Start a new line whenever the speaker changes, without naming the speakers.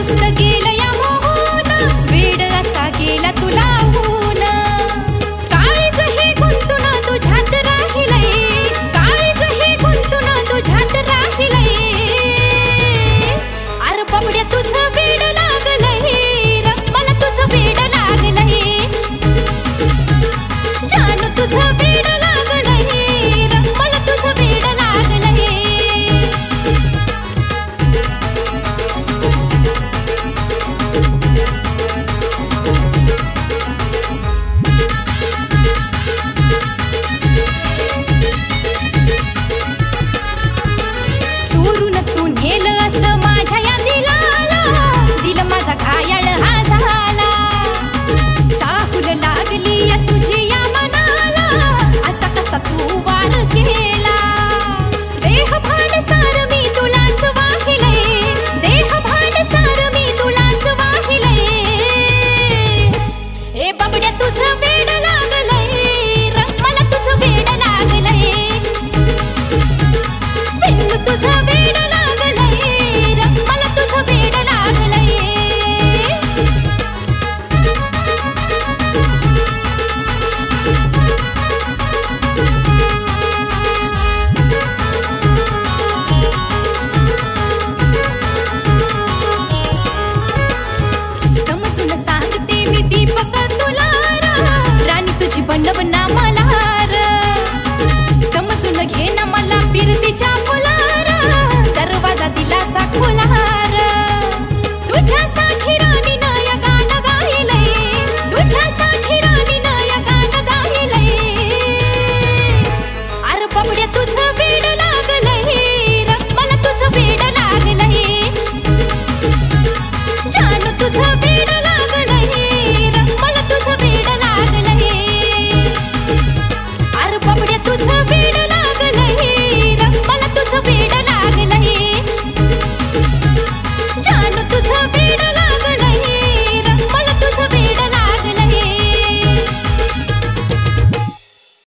मस्त गेलं या मोहून, वेड असा गेला तुला होऊन. काळीज हे गुंतून तुझ्यात राहिलंय, काळीज हे गुंतून तुझ्यात राहिलंय. अरे बाबड्या तुझं वेड लागलंय र, मला तुझं वेड लागलंय. जानू तुझं वेड लागलंय र, मला तुझं वेड लागलंय. चोरून तू नेलं असं माझ्या या दिलाला, दिल माझा घायाळ हा झाला. चाहूल लागली या तुझी या मनाला, असा कसा तू वार केला. देह भांड सार मी तुलाच वाहिलंय, देह भांड सार मी तुलाच वाहिलंय. ए बाबड्या तुझं वेड लागलंय र, मला तुझं वेड लागलंय. पिल्लू तुझं वेड लागलंय र, मला तुझं वेड लागलंय. समजून सांगते मी दीपक तुला र, राणी तुझी बनव ना मला र. समजून घे ना मला फिरतीच्या फुलार, दरवाजा दिलाचा खुला.